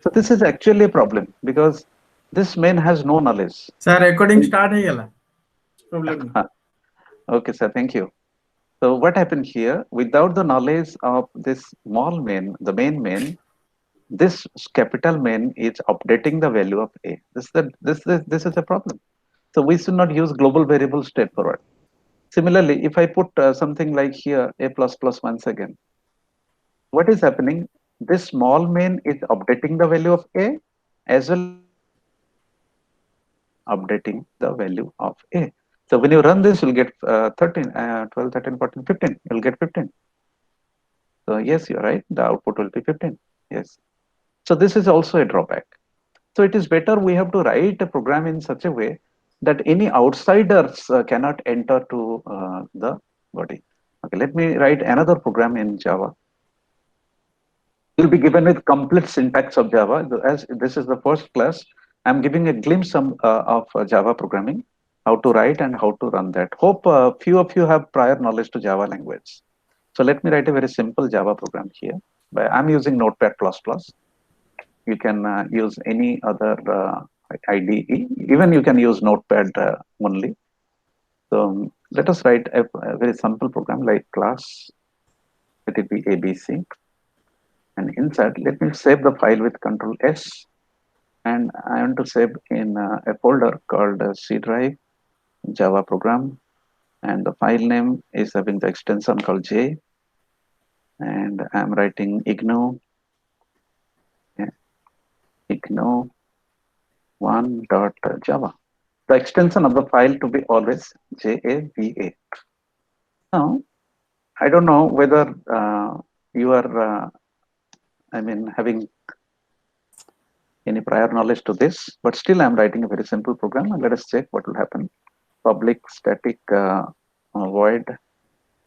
So this is actually a problem because this main has no knowledge. Sir, recording start ହେଇଗଲା problem ନାହିଁ। Okay, sir, thank you. So what happened here? Without the knowledge of this small main, the main main, this capital main is updating the value of a. This is a problem. So we should not use global variable straightforward. Similarly, if I put something like here a plus plus once again, what is happening? This small main is updating the value of a as well as updating the value of a. So when you run this, you'll get 13, 12, 13, 14, 15. You'll get 15. So yes, you're right. The output will be 15. Yes. So this is also a drawback. So it is better we have to write a program in such a way that any outsiders cannot enter to the body. Okay, let me write another program in Java. You'll be given with complete syntax of Java. As this is the first class, I'm giving a glimpse of Java programming, how to write and how to run that. Hope few of you have prior knowledge to Java language. So let me write a very simple Java program here. I'm using Notepad++. You can use any other IDE. Even you can use Notepad only. So let us write a very simple program like class. Let it be ABC. And inside, let me save the file with Control S. And I want to save in a folder called C drive Java program. And the file name is having the extension called J. And I'm writing igno1.java. The extension of the file to be always JAVA. Now, I don't know whether you are, having any prior knowledge to this, but still I'm writing a very simple program and let us check what will happen. Public static void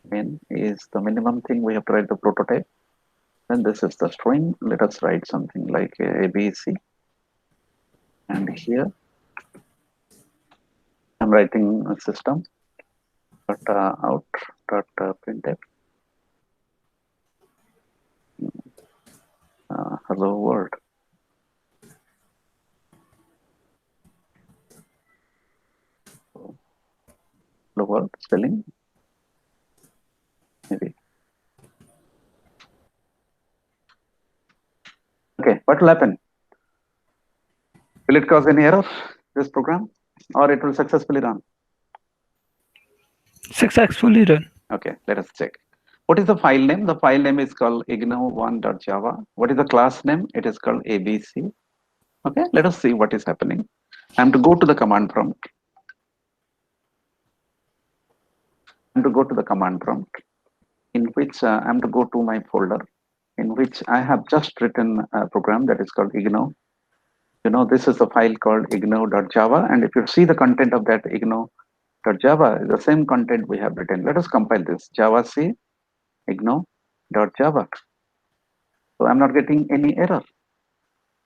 main is the minimum thing we have to write the prototype. And this is the string. Let us write something like ABC. And here I'm writing a system out printf hello world. Hello world spelling maybe. Okay, what will happen? Will it cause any error, this program, or it will successfully run? Successfully run. Okay, let us check. What is the file name? The file name is called igno1.java. What is the class name? It is called ABC. Okay, let us see what is happening. I'm to go to the command prompt. I'm to go to the command prompt in which I'm to go to my folder in which I have just written a program that is called igno. You know, this is a file called igno.java, and if you see the content of that igno.java, the same content we have written. Let us compile this java c igno.java. So I'm not getting any error.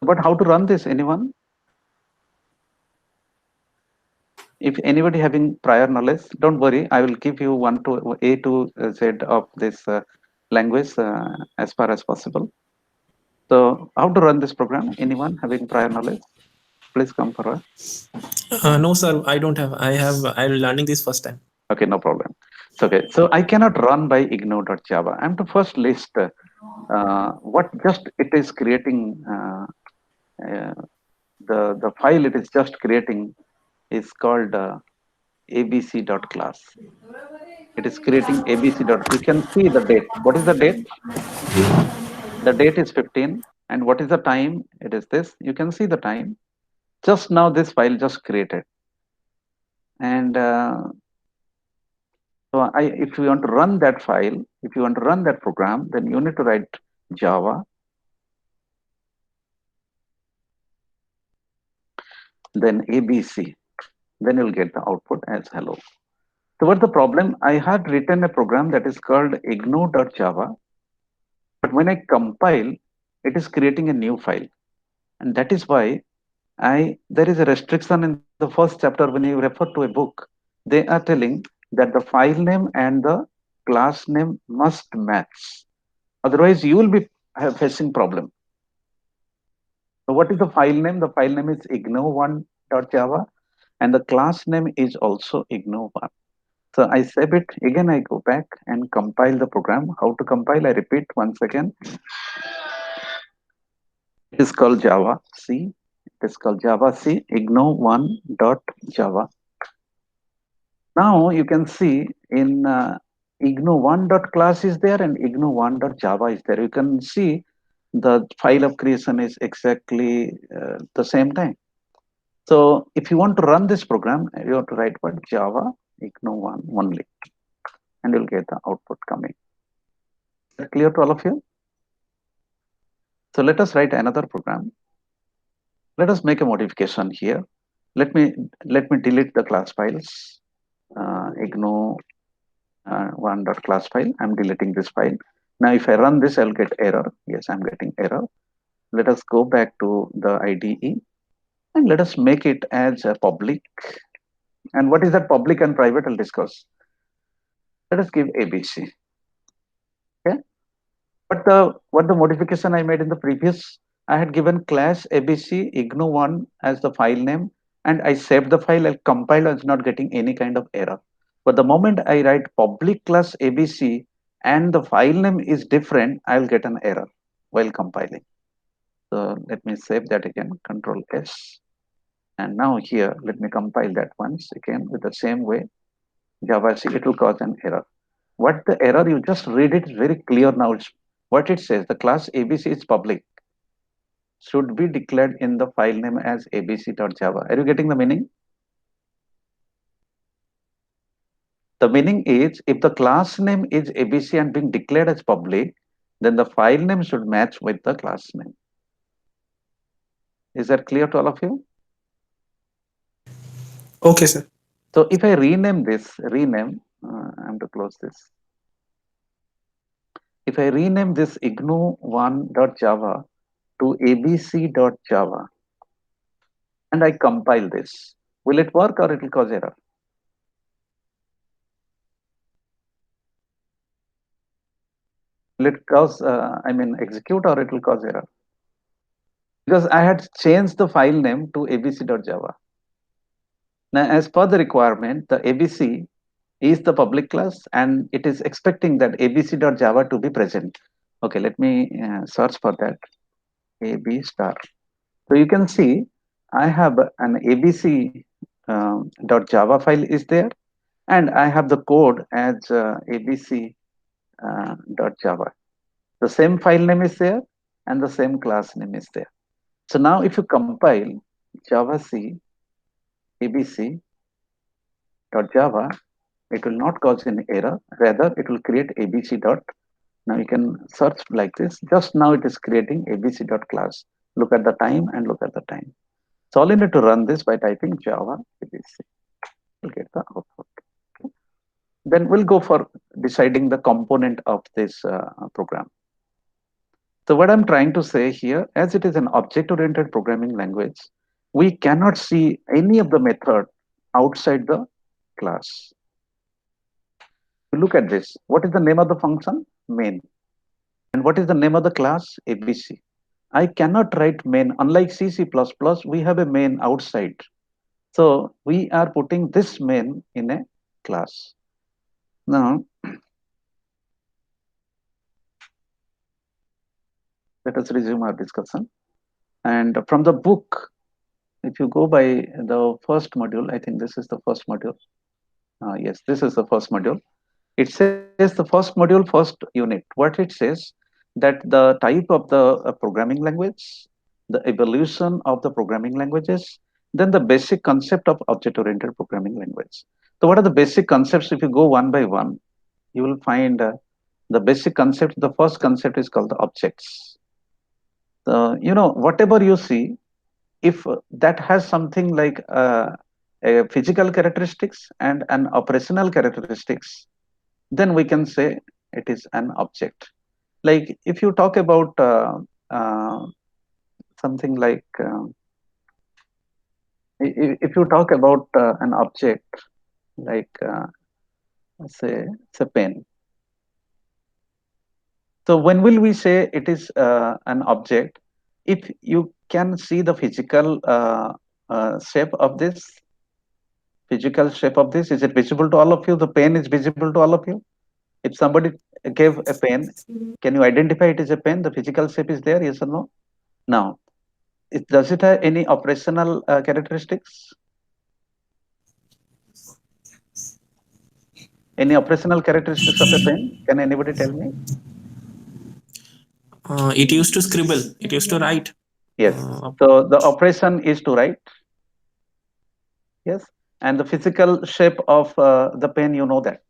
But how to run this? Anyone? If anybody having prior knowledge, don't worry. I will give you A to Z of this language as far as possible. So how to run this program? Anyone having prior knowledge? Please come forward. No, sir, I don't have. I'm learning this first time. Okay, no problem. It's okay. So I cannot run by igno.java. I'm to first list what just it is creating. The file it is just creating is called abc.class. It is creating abc. You can see the date. What is the date? The date is 15. And what is the time? It is this. You can see the time. Just now this file just created. And so if you want to run that file, if you want to run that program, then you need to write Java. Then ABC. Then you'll get the output as hello. So what's the problem? I had written a program that is called igno.java. But when I compile, it is creating a new file. And that is why there is a restriction in the first chapter when you refer to a book. They are telling that the file name and the class name must match. Otherwise, you will be facing problem. what is the file name? The file name is igno1.java, and the class name is also igno1. So I save it again. I go back and compile the program. How to compile? I repeat once again. It is called Java C. It is called Java C igno1.java. Now you can see in igno1.class is there and igno1.java is there. You can see the file of creation is exactly the same time. So if you want to run this program, you have to write what Java igno1 only, and you'll get the output coming. Is that clear to all of you? So let us write another program. Let us make a modification here. Let me delete the class files. Igno1.class file. I'm deleting this file. Now if I run this, I'll get error. Yes, I'm getting error. Let us go back to the IDE and let us make it as a public. And what is that public and private? I'll discuss. Let us give ABC. Okay. What the modification I made in the previous, I had given class ABC igno1 as the file name, and I saved the file. I'll compile. It's not getting any kind of error. But the moment I write public class ABC and the file name is different, I'll get an error while compiling. So let me save that again. Control S. And now here, let me compile that once again with the same way. Java C, it will cause an error. What the error, you just read it very clear now. It's what it says, the class ABC is public, should be declared in the file name as abc.java. Are you getting the meaning? The meaning is, if the class name is ABC and being declared as public, then the file name should match with the class name. Is that clear to all of you? Okay, sir. So if I rename this, I have to close this. If I rename this igno1.java to abc.java and I compile this, will it work or it will cause error? Will it cause, execute, or it will cause error? Because I had changed the file name to abc.java. Now, as per the requirement, the ABC is the public class and it is expecting that abc.java to be present. Okay, let me search for that. AB star. So you can see I have an abc .java file is there, and I have the code as abc .java. The same file name is there and the same class name is there. So now if you compile Java C abc.java, it will not cause any error. Rather, it will create abc. Now you can search like this. Just now it is creating abc.class. Look at the time and look at the time. So all you need to run this by typing Java abc. You'll get the output. Okay. Then we'll go for deciding the component of this program. So what I'm trying to say here, as it is an object-oriented programming language, we cannot see any of the method outside the class. Look at this. What is the name of the function? Main. And what is the name of the class? ABC. I cannot write main. Unlike C, C++, we have a main outside. So we are putting this main in a class. Now, let us resume our discussion. And from the book, if you go by the first module, I think this is the first module. Yes, this is the first module. It says the first module, first unit. What it says that the type of the programming language, the evolution of the programming languages, then the basic concept of object-oriented programming language. So what are the basic concepts? If you go one by one, you will find the basic concept. The first concept is called the objects. Whatever you see, if that has something like a physical characteristics and an operational characteristics, then we can say it is an object. Like if you talk about something like if you talk about an object like say it's a pen. So when will we say it is an object? If you can see the shape of this? Physical shape of this, is it visible to all of you? The pen is visible to all of you? If somebody gave a pen, can you identify it as a pen? The physical shape is there, yes or no? Now, does it have any operational characteristics? Any operational characteristics of a pen? Can anybody tell me? It used to scribble. It used to write. Yes. So the operation is to write. Yes. And the physical shape of the pen, you know that.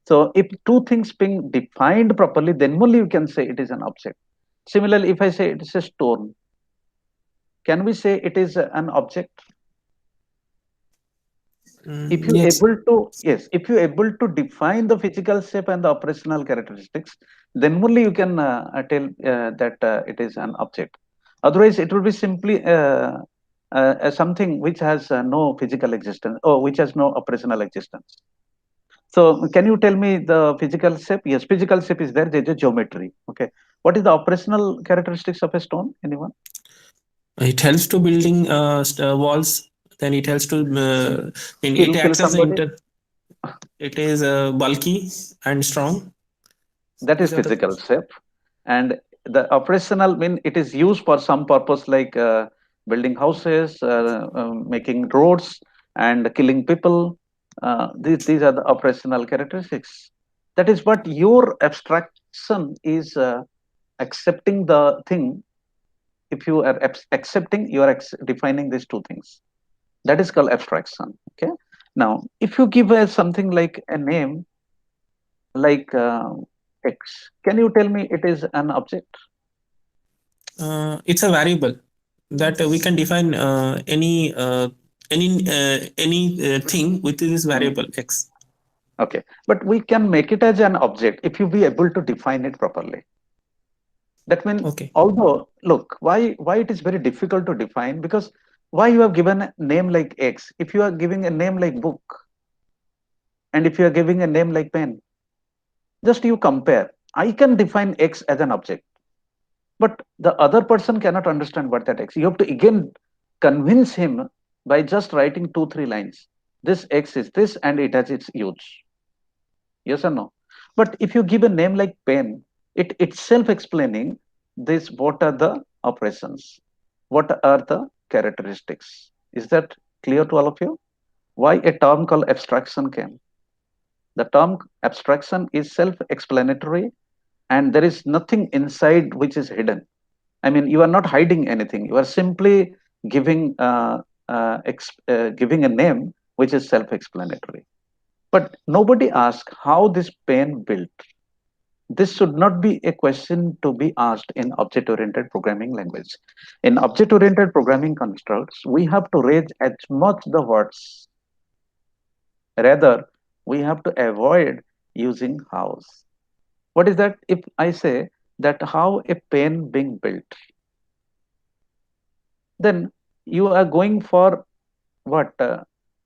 So if two things being defined properly, then only you can say it is an object. Similarly, if I say it is a stone, can we say it is an object? If you Yes. able to, yes, if you able to define the physical shape and the operational characteristics, then only you can tell that it is an object. Otherwise, it will be simply something which has no physical existence or which has no operational existence. So can you tell me the physical shape? Yes, physical shape is there. There is a geometry. Okay. What is the operational characteristics of a stone? Anyone? It helps to building walls. Then it helps to it You kill acts as an somebody. it is bulky and strong. That is These are the physical things. shape. And the operational mean it is used for some purpose like building houses, making roads, and killing people. These are the operational characteristics. That is what your abstraction is accepting the thing. If you are accepting, you are defining these two things. That is called abstraction. Okay. Now, if you give something like a name like X, can you tell me it is an object? It's a variable that we can define any thing with this Hmm. variable x. Okay, but we can make it as an object if you be able to define it properly. That means, Okay. although look, why it is very difficult to define, because why you have given a name like X? If you are giving a name like book, and if you are giving a name like pen, just you compare. I can define X as an object, but the other person cannot understand what that X. You have to again convince him by just writing 2 3 lines. This X is this, and it has its use. Yes or no? But if you give a name like pen, it itself explaining this, what are the operations? What are the characteristics? Is that clear to all of you? Why a term called abstraction came? The term abstraction is self-explanatory, and there is nothing inside which is hidden. I mean, you are not hiding anything. You are simply giving giving a name which is self-explanatory. But nobody asks how this pen built. This should not be a question to be asked in object-oriented programming language. In object-oriented programming constructs, we have to raise as much the words. Rather, we have to avoid using hows. What is that? If I say that how a pen being built, then you are going for what?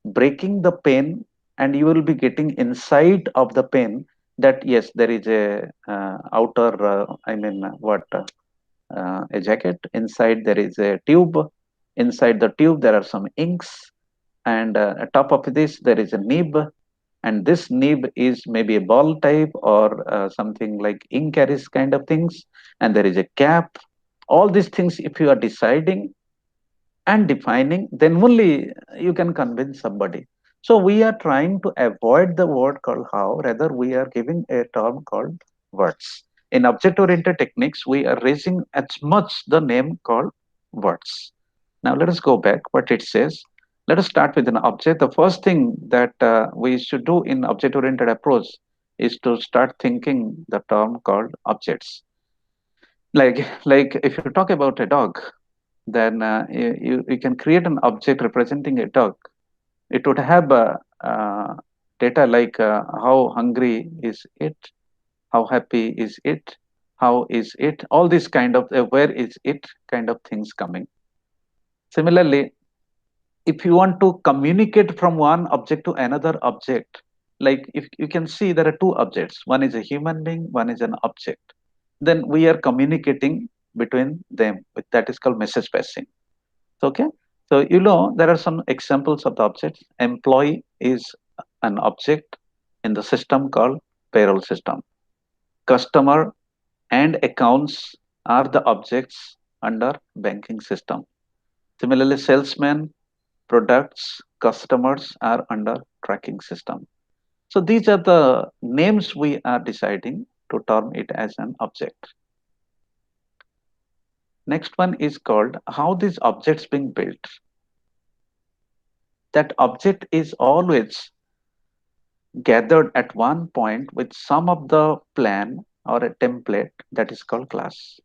Breaking the pen, and you will be getting inside of the pen that yes, there is a outer, a jacket. Inside there is a tube. Inside the tube there are some inks, and at top of this there is a nib, and this nib is maybe a ball type or something like ink carries kind of things, and there is a cap. All these things, if you are deciding and defining, then only you can convince somebody. So we are trying to avoid the word called how, rather we are giving a term called words. In object oriented techniques, we are raising as much the name called words. Now let us go back what it says. Let us start with an object. The first thing that we should do in object oriented approach is to start thinking the term called objects. Like if you talk about a dog, then you can create an object representing a dog. It would have data like how hungry is it, how happy is it, how is it, all these kind of where is it kind of things coming. Similarly, if you want to communicate from one object to another object, like if you can see there are two objects, one is a human being, one is an object, then we are communicating between them. That is called message passing. Okay. So you know there are some examples of the objects. Employee is an object in the system called payroll system. Customer and accounts are the objects under banking system. Similarly, salesman, products, customers are under tracking system. So these are the names we are deciding to term it as an object. Next one is called how these objects being built. That object is always gathered at one point with some of the plan or a template that is called class.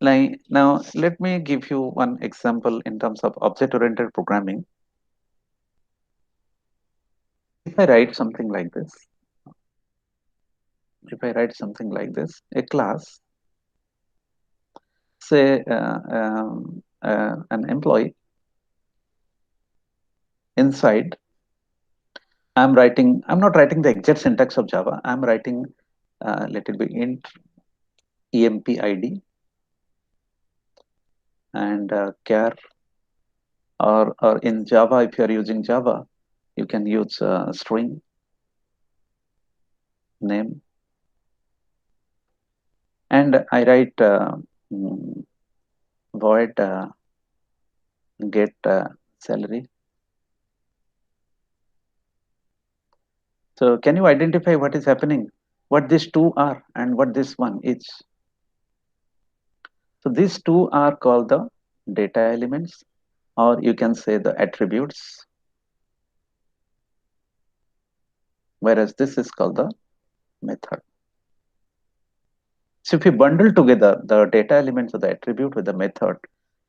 Like now, let me give you one example in terms of object-oriented programming. If I write something like this, a class, say an employee inside, I'm not writing the exact syntax of Java. I'm writing, let it be int emp id and char, or in Java, if you are using Java, you can use string name, and I write mm, void get salary. So can you identify what is happening, what these two are and what this one is? So these two are called the data elements, or you can say the attributes, whereas this is called the method. So if you bundle together the data elements of the attribute with the method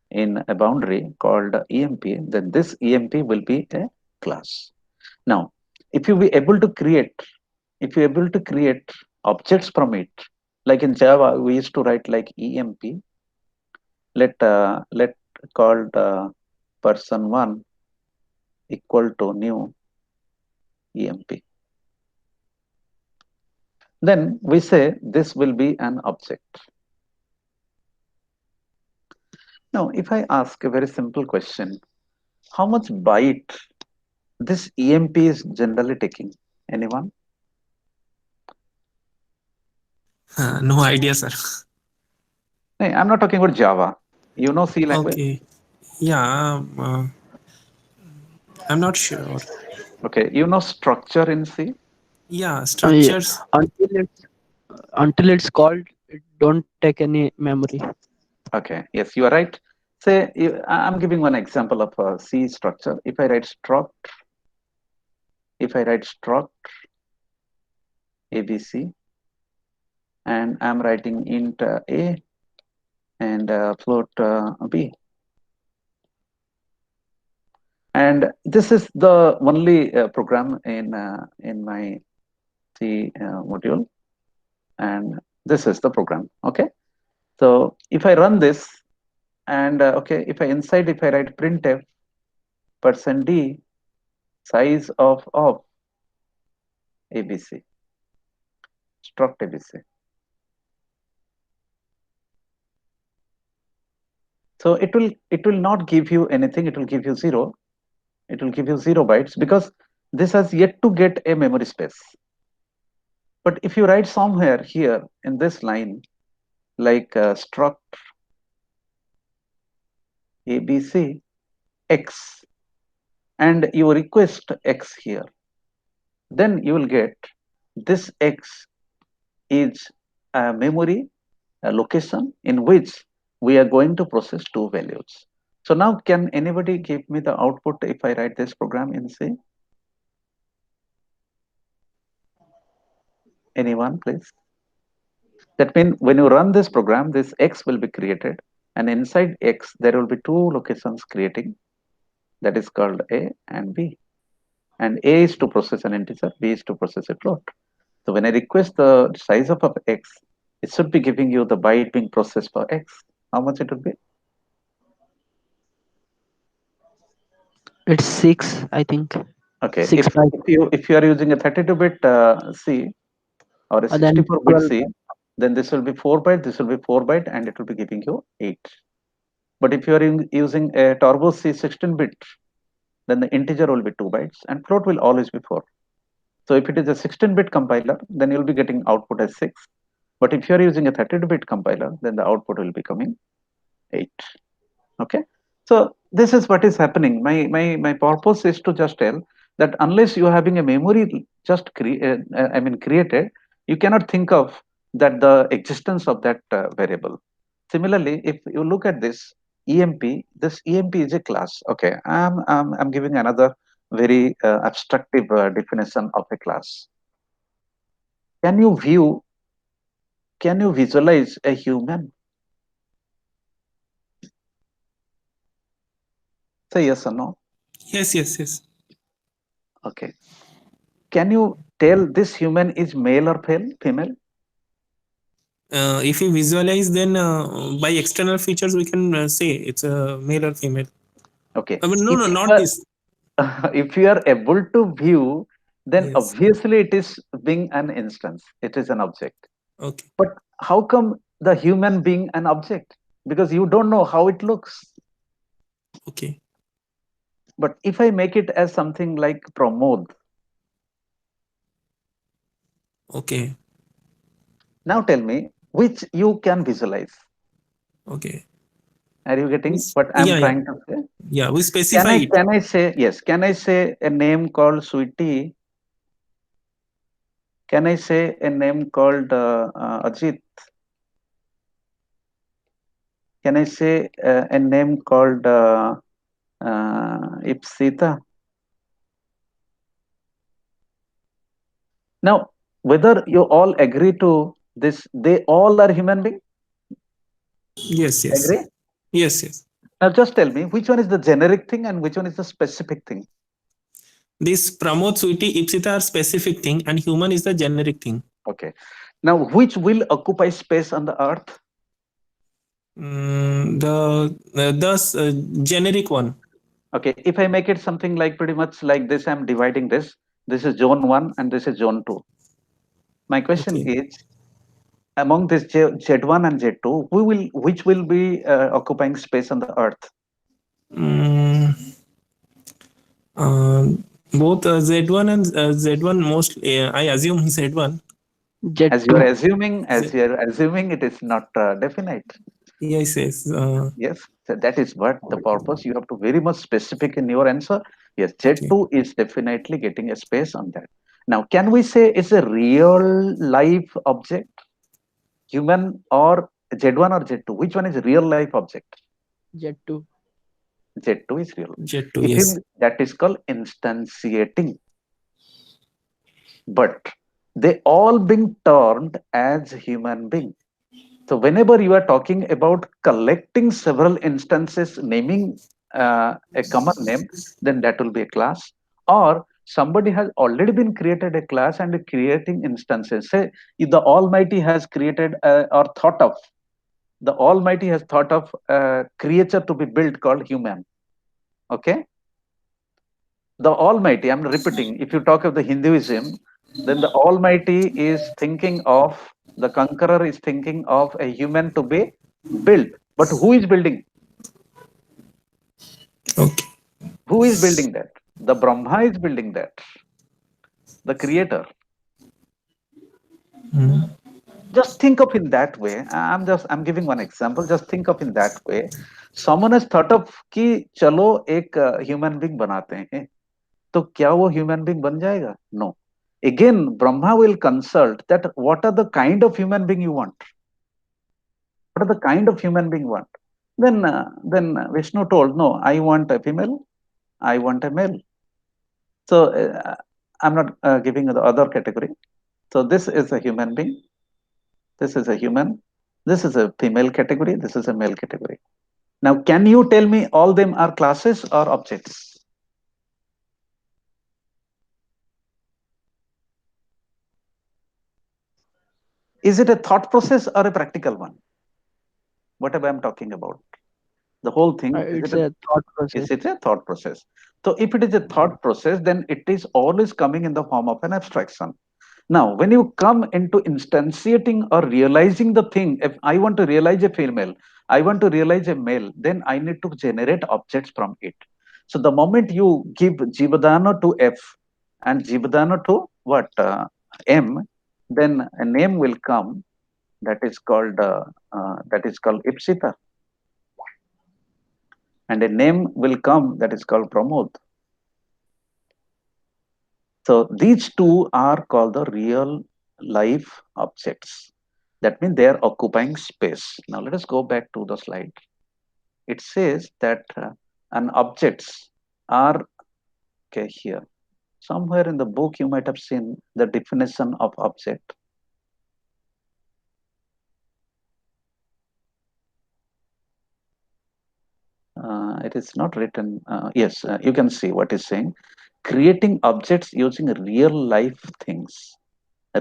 in a boundary called emp, then this emp will be a class. Now, if you be able to create, if you're able to create objects from it, like in Java, we used to write like emp, let called person one equal to new emp. Then we say this will be an object. Now, if I ask a very simple question, how much byte this emp is generally taking? Anyone? No idea, sir. Hey, I'm not talking about Java. You know C language? Okay. Yeah, I'm not sure. Okay. You know structure in C? Yeah, Yeah, structures. until it's called, it don't take any memory. Okay. Yes, you are right. Say, I'm giving one example of a C structure. If I write struct ABC, and I'm writing int A and float B. And this is the only program in my C module, and this is the program. Okay. So if I run this, and okay, if I write printf %d size of ABC, struct ABC. So it will not give you anything. It will give you zero. It will give you 0 bytes because this has yet to get a memory space. But if you write somewhere here in this line, like struct ABC X, and you request X here, then you will get this X is a memory a location in which we are going to process two values. So now can anybody give me the output if I write this program in C? Anyone, please? That means when you run this program, this X will be created, and inside X, there will be two locations creating, that is called A and B. And A is to process an integer, B is to process a float. So when I request the size of X, it should be giving you the byte being processed for X. How much it would be? It's 6, I think. Okay, 6 byte. if you are using a 32-bit C or a Then 64-bit 12. C, then this will be 4 byte, this will be 4 byte, and it will be giving you 8. But if you are using a turbo C 16-bit, then the integer will be 2 bytes and float will always be 4. So if it is a 16-bit compiler, then you'll be getting output as 6. But if you're using a 32-bit compiler, then the output will be coming 8. Okay. So this is what is happening. My purpose is to just tell that unless you are having a memory just created, you cannot think of that the existence of that variable. Similarly, if you look at this EMP, this EMP is a class. Okay, I'm giving another very abstractive definition of a class. Can you view? Can you visualize a human? Say yes or no. Yes, yes, yes. Okay. Can you tell this human is male or female? If we visualize, then by external features we can say it's a male or female. Okay. No, If no, you not are, this. if you are able to view, then Yes. obviously it is being an instance. It is an object. Okay. But how come the human being an object? Because you don't know how it looks. Okay. But if I make it as something like Pramod, Okay. now tell me which you can visualize. Okay. Are you getting Yes. what I'm Yeah, yeah, trying to say? yeah. We specify it. Can I say yes? Can I say a name called Sweetie? Can I say a name called Ajit? Can I say a name called Ipsita? Now, whether you all agree to this, they all are human beings. Yes, yes, Agree? yes, yes. Now, just tell me which one is the generic thing and which one is the specific thing. This Pramod, Sweetie, Ipsita are specific thing, and human is the generic thing. Okay. Now, which will occupy space on the earth? The generic one. Okay. If I make it something like pretty much like this, I'm dividing this. This is zone 1 and this is zone 2. My question Okay. is, among this Z1 and Z2, which will be occupying space on the earth? Mm, both Z1 and Z1 most. I assume Z1. As you are Jet2. assuming, it is not definite. Yes, yes. Yes, so that is what the purpose. You have to very much specific in your answer. Yes, Okay. Z2 is definitely getting a space on that. Now, can we say it's a real life object, human or Z1 or Z2? Which one is a real life object? Jet2. Z2 is real. Jet2. If Yes. that is called instantiating, but they all being termed as human being. So whenever you are talking about collecting several instances, naming a common name, then that will be a class. Or somebody has already been created a class and creating instances. Say if the Almighty has created or thought of, the Almighty has thought of a creature to be built called human. Okay, the Almighty. I'm repeating. If you talk of the Hinduism, then the Almighty is thinking of, the conqueror is thinking of a human to be built. But who is building? Okay. Who is building that? The Brahma is building that. The creator. Mm. Just think of in that way. I'm giving one example. Just think of in that way. Someone has thought of कि चलो एक human being बनाते हैं. तो क्या वो human being बन जाएगा? No. Again, Brahma will consult that what are the kind of human being you want? What are the kind of human being you want? Then Vishnu told, no, I want a female, I want a male. So I'm not giving the other category. So this is a human being, this is a human, this is a female category, this is a male category. Now, can you tell me all them are classes or objects? Is it a thought process or a practical one? Whatever I'm talking about. The whole thing, It's a thought process. is it a thought process? So if it is a thought process, then it is always coming in the form of an abstraction. Now, when you come into instantiating or realizing the thing, if I want to realize a female, I want to realize a male, then I need to generate objects from it. So the moment you give Jivadana to F and Jivadana to what M, then a name will come that is called Ipsita, and a name will come that is called Pramod. So these two are called the real life objects. That means they are occupying space. Now let us go back to the slide. It says that an objects are, okay, here. Somewhere in the book you might have seen the definition of object. It is not written. Yes, you can see what is saying. Creating objects using real life things.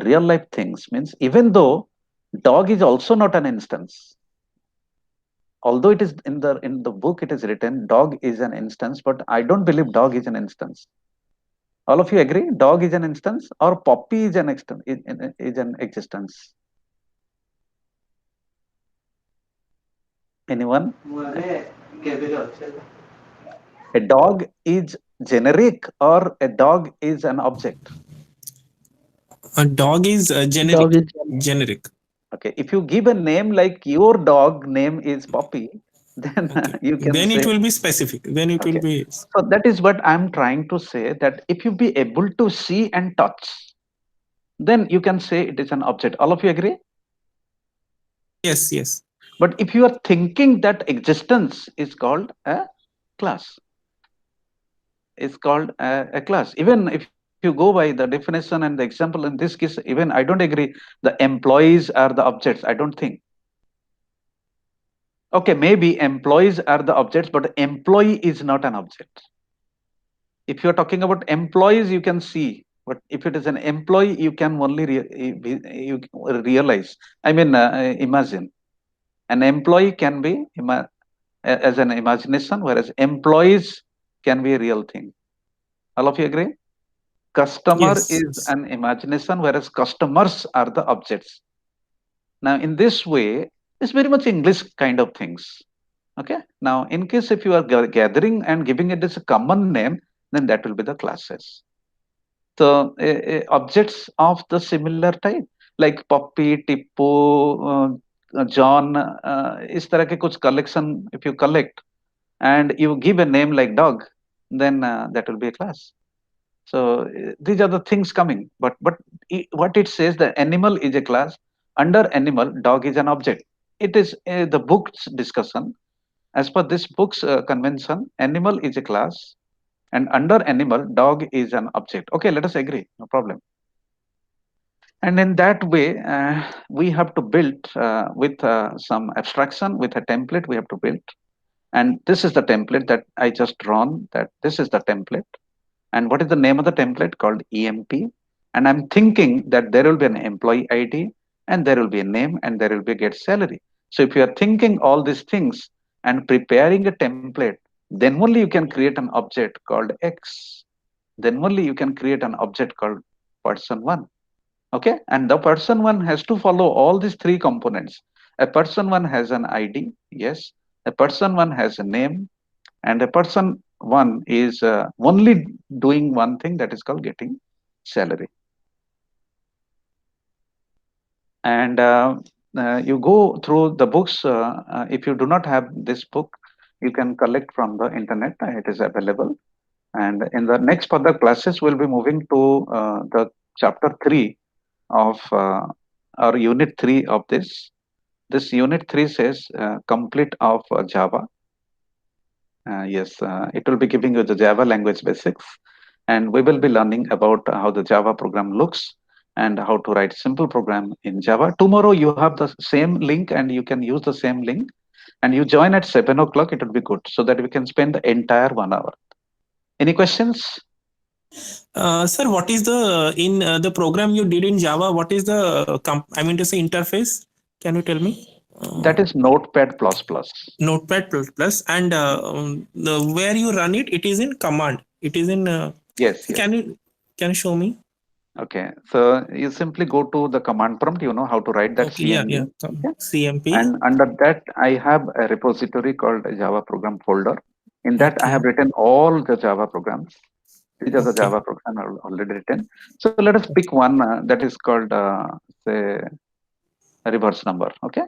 Real life things means even though dog is also not an instance, although it is in the book it is written dog is an instance, but I don't believe dog is an instance. All of you agree dog is an instance or puppy is an is an existence? Anyone? A dog is generic or a dog is an object? A dog is Dog generic. is Generic. Okay, if you give a name like your dog name is Poppy, then Okay. you can Then it say, will be specific. Then it will okay. be. So that is what I'm trying to say, that if you be able to see and touch, then you can say it is an object. All of you agree? Yes, yes. But if you are thinking that existence is called a class, is called a class. Even if you go by the definition and the example in this case, even I don't agree the employees are the objects. I don't think. Okay, maybe employees are the objects, but employee is not an object. If you're talking about employees, you can see, but if it is an employee, you can only you realize. I mean, imagine an employee can be as an imagination, whereas employees can be a real thing. All of you agree? Customer Yes, is yes. an imagination, whereas customers are the objects. Now, in this way, it's very much English kind of things. Okay. Now, in case if you are gathering and giving it as a common name, then that will be the classes. So, objects of the similar type, like Poppy, Tippo, John, इस तरह के कुछ collection, if you collect and you give a name like dog, then that will be a class. So these are the things coming. But what it says, the animal is a class. Under animal, dog is an object. It is the book's discussion. As per this book's convention, animal is a class, and under animal, dog is an object. Okay, let us agree. No problem. And in that way, we have to build with some abstraction, with a template. We have to build, and this is the template that I just drawn. That this is the template. And what is the name of the template? Called EMP. And I'm thinking that there will be an employee ID and there will be a name and there will be a get salary. So if you are thinking all these things and preparing a template, then only you can create an object called X. Then only you can create an object called person one. Okay. And the person one has to follow all these three components. A person one has an ID. Yes. A person one has a name, and a person one is only doing one thing, that is called getting salary. And you go through the books. If you do not have this book, you can collect from the internet. It is available. And in the next further classes, we'll be moving to the chapter 3 of or unit 3 of this. This unit 3 says complete of Java. Yes, it will be giving you the Java language basics, and we will be learning about how the Java program looks and how to write simple program in Java. Tomorrow you have the same link and you can use the same link, and you join at 7 o'clock. It will be good so that we can spend the entire 1 hour. Any questions? Sir, what is the in the program you did in Java? What is the I mean to say interface? Can you tell me? That is Notepad++. Notepad++, and where you run it, it is in command. It is in. Yes, yes. Can you show me? Okay, so you simply go to the command prompt. You know how to write that Okay, yeah, CMD. yeah. Okay, CMP. and under that I have a repository called Java program folder. In that I Okay. have written all the Java programs. These are the Okay. Java programs are already written. So let us pick one that is called say reverse number. Okay,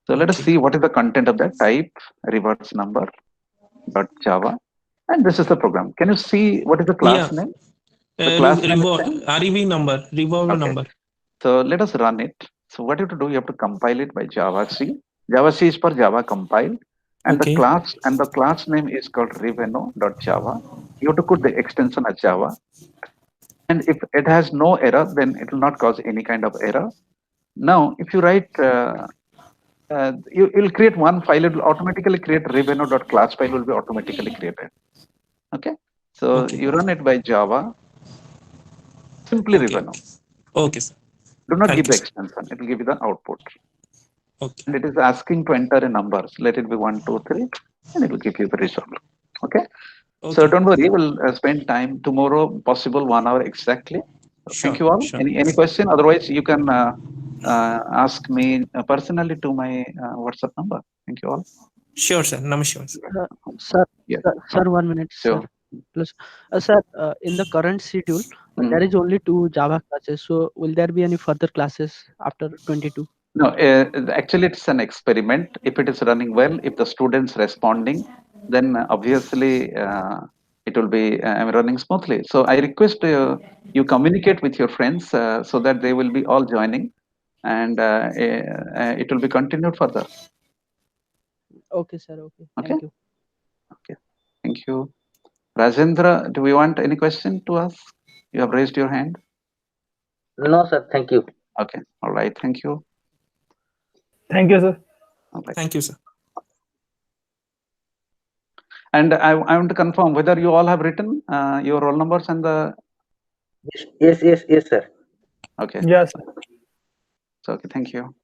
so let us Okay. see what is the content of that. Type reverse number dot Java, and this is the program. Can you see what is the class Yeah. name? The class name is same. REV number, revolve Okay. number. So let us run it. So what you have to do, you have to compile it by Java C. Java C is for Java compile, and Okay. the class name is called reveno.java. You have to put the extension as Java, and if it has no error, then it will not cause any kind of error. Now, if you write, you will create one file. It will automatically create reveno.class file will be automatically created. Okay. So Okay. you run it by Java, simply Okay. reveno. Okay, sir. Do not Thank give you, the sir. extension. It will give you the output. Okay. And it is asking to enter a numbers. Let it be 1, 2, 3, and it will give you the result. Okay. So Okay. don't worry. We'll spend time tomorrow, possible 1 hour exactly. So thank Sure. you all. Sure. Any question? Otherwise, you can ask me personally to my WhatsApp number. Thank you all. Sure, sir. Namaskar, sir. Sir, Yes. sir, 1 minute, sir. Sure. Plus, sir, in the current schedule, there is only 2 Java classes. So, will there be any further classes after 22? No, actually, it's an experiment. If it is running well, if the students responding, then obviously it will be running smoothly. So I request you communicate with your friends so that they will be all joining, and it will be continued further. Okay, sir. Okay. Okay. Thank you. Okay. Thank you. Rajendra, do we want any question to ask? You have raised your hand. No, sir. Thank you. Okay. All right. Thank you. Thank you, sir. All right. Thank you, sir. And I want to confirm whether you all have written your roll numbers and the. Yes, sir. Okay. Yes. So okay. Thank you.